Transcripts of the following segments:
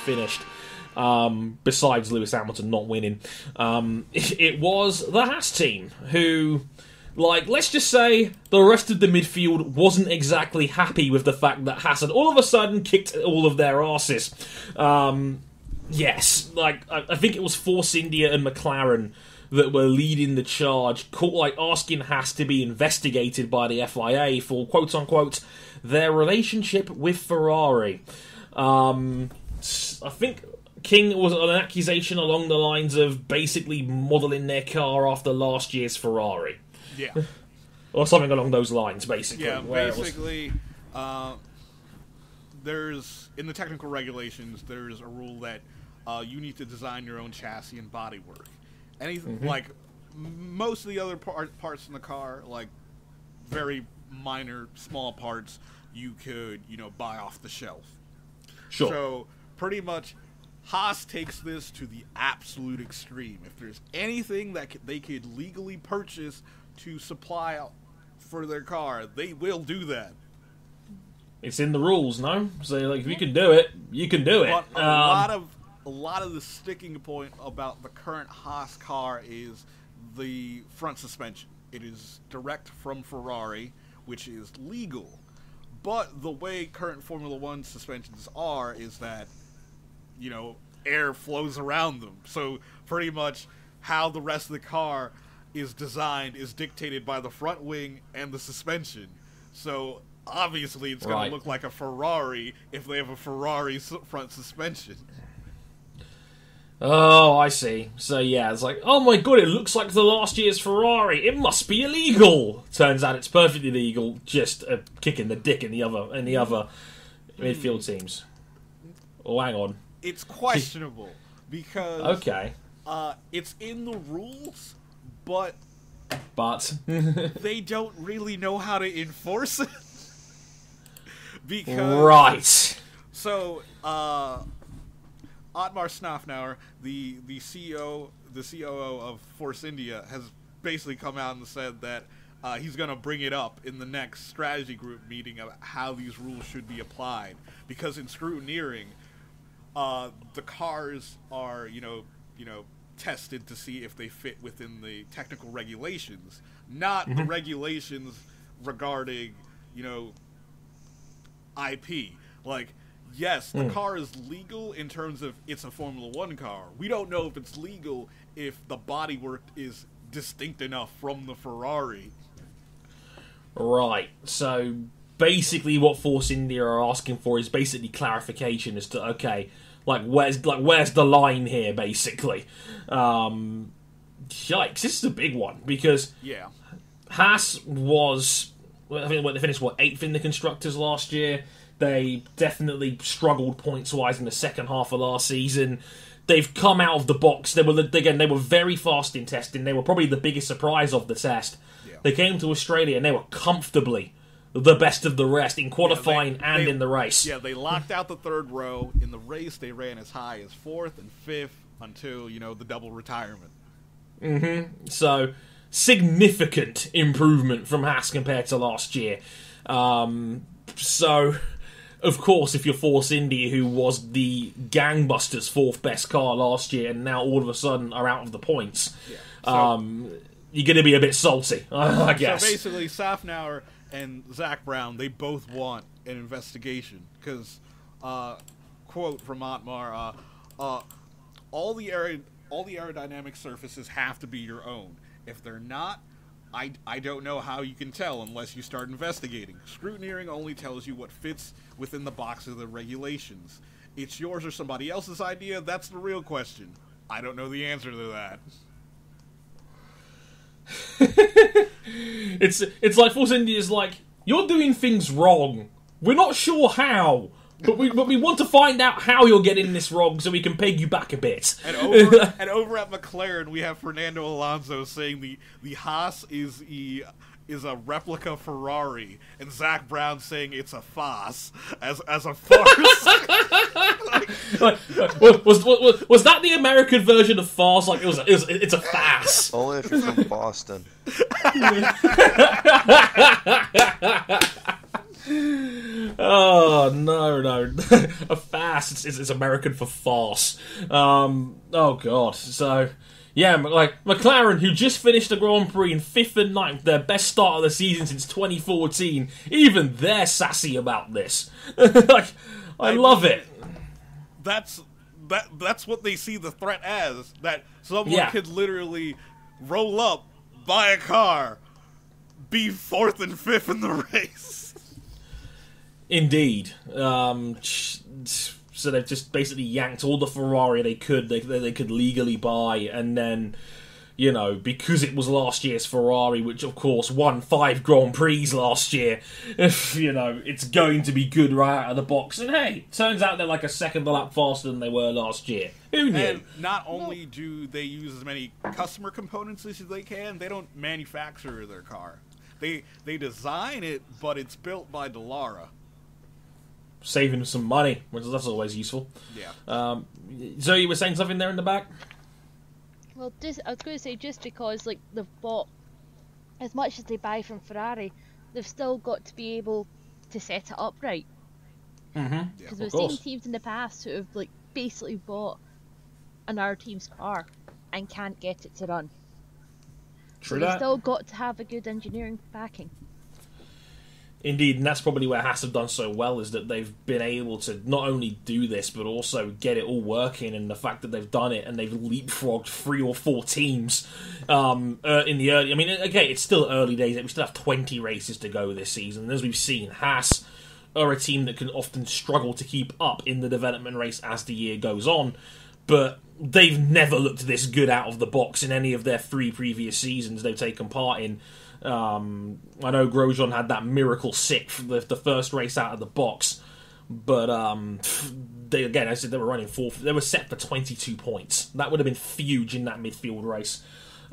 finished. Besides Lewis Hamilton not winning, it was the Haas team who, like, let's just say the rest of the midfield wasn't exactly happy with the fact that Haas had all of a sudden kicked all of their asses. Yes, like, I think it was Force India and McLaren that were leading the charge, asking Haas to be investigated by the FIA for, quote-unquote, their relationship with Ferrari. I think King was on an accusation along the lines of basically modelling their car after last year's Ferrari. Yeah. Or something along those lines, basically. Yeah, basically, there's, in the technical regulations, there's a rule that you need to design your own chassis and bodywork. Anything, like, most of the other parts in the car, like, very minor, small parts, you could, buy off the shelf. Sure. So, pretty much, Haas takes this to the absolute extreme. If there's anything that they could legally purchase to supply for their car, they will do that. It's in the rules, no? So, like, if you can do it, you can do it. But a lot of the sticking point about the current Haas car is the front suspension. It is direct from Ferrari, which is legal. But the way current Formula One suspensions are is that, air flows around them. So pretty much how the rest of the car is designed is dictated by the front wing and the suspension. So obviously it's going to look like a Ferrari if they have a Ferrari front suspension. Oh, I see. So yeah, it's like, oh my god, it looks like the last year's Ferrari. It must be illegal. Turns out it's perfectly legal. Just a kick in the dick in the other midfield teams. Oh, hang on. It's questionable because okay, it's in the rules, but they don't really know how to enforce it. Right. So, Otmar Snafnauer, the CEO, the COO of Force India, has basically come out and said that he's going to bring it up in the next strategy group meeting of how these rules should be applied. Because in scrutineering, the cars are, tested to see if they fit within the technical regulations, not the regulations regarding, IP. Like, yes, the car is legal in terms of it's a Formula One car. We don't know if it's legal if the bodywork is distinct enough from the Ferrari. Right. So basically, what Force India are asking for is basically clarification as to where's the line here, basically. Yikes! This is a big one because Haas was, I think they finished 8th in the constructors last year. They definitely struggled points-wise in the second half of last season. They've come out of the box. They were very fast in testing. They were probably the biggest surprise of the test. Yeah. They came to Australia and they were comfortably the best of the rest in qualifying and in the race. Yeah, they locked out the third row. In the race, they ran as high as 4th and 5th until, the double retirement. So, significant improvement from Haas compared to last year. So, of course, if you're Force India, who was the gangbusters' 4th best car last year, and now all of a sudden are out of the points, you're going to be a bit salty, I guess. So basically, Safnauer and Zach Brown, they both want an investigation because, quote from Otmar, all the aerodynamic surfaces have to be your own. If they're not, I don't know how you can tell unless you start investigating. Scrutineering only tells you what fits within the box of the regulations. It's yours or somebody else's idea? That's the real question. I don't know the answer to that. It's like Force India's like, you're doing things wrong. We're not sure how, but we want to find out how you're getting this wrong so we can peg you back a bit. And over at McLaren, we have Fernando Alonso saying the Haas is a replica Ferrari, and Zach Brown saying it's a farce as a farce. Was that the American version of farce? Like it's a farce. Only if you're from Boston. Oh no! A farce. it's American for farce. Oh god. So yeah, like McLaren, who just finished the Grand Prix in 5th and 9th, their best start of the season since 2014, even they're sassy about this. Like, I love it. That's what they see the threat as. That someone could literally roll up, buy a car, be 4th and 5th in the race. Indeed. So they've just basically yanked all the Ferrari they could legally buy, and then, you know, because it was last year's Ferrari, which of course won 5 Grand Prix last year, you know, it's going to be good right out of the box. And hey, turns out they're like a second a lap faster than they were last year. Who knew? And not only do they use as many customer components as they can, they don't manufacture their car. They design it, but it's built by Dallara. Saving some money, which that's always useful. Yeah. Zoe, you were saying something there in the back? Well, I was going to say, just because like they've bought as much as they buy from Ferrari, they've still got to be able to set it up right. Because we've seen teams in the past who have like basically bought another team's car and can't get it to run. True so that. They've still got to have a good engineering backing. Indeed, and that's probably where Haas have done so well, is that they've been able to not only do this, but also get it all working, and the fact that they've done it, and they've leapfrogged 3 or 4 teams in the early... I mean, okay, it's still early days, we still have 20 races to go this season, and as we've seen, Haas are a team that can often struggle to keep up in the development race as the year goes on, but they've never looked this good out of the box in any of their 3 previous seasons they've taken part in. I know Grosjean had that miracle 6th, the first race out of the box, but they, again, I said they were running 4th. They were set for 22 points. That would have been huge in that midfield race.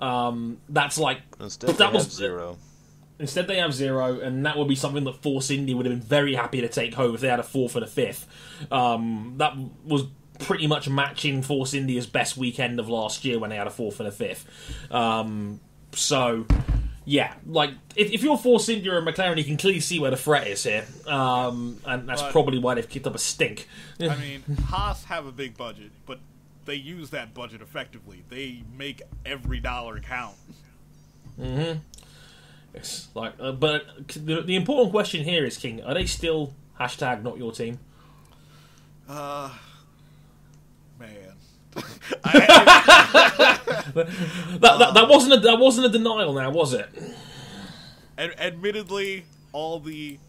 That's like instead they have 0. Instead they have 0, and that would be something that Force India would have been very happy to take home if they had a 4th and a 5th. That was pretty much matching Force India's best weekend of last year when they had a 4th and a 5th. So. Yeah, like, if you're Force India and McLaren, you can clearly see where the threat is here. And that's probably why they've kicked up a stink. I mean, Haas have a big budget, but they use that budget effectively. They make every dollar count. It's like, but the important question here is, King, are they still hashtag not your team? Man. That wasn't a denial now, was it? Admittedly, all the,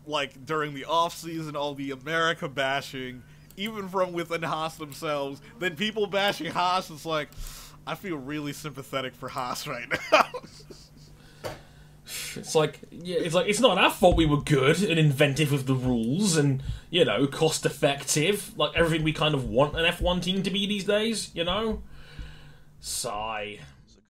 like, during the off-season, all the America bashing, even from within Haas themselves, then people bashing Haas, it's like, I feel really sympathetic for Haas right now. It's like it's not our fault we were good and inventive with the rules and, you know, cost effective, like everything we kind of want an F1 team to be these days, you know? Sigh.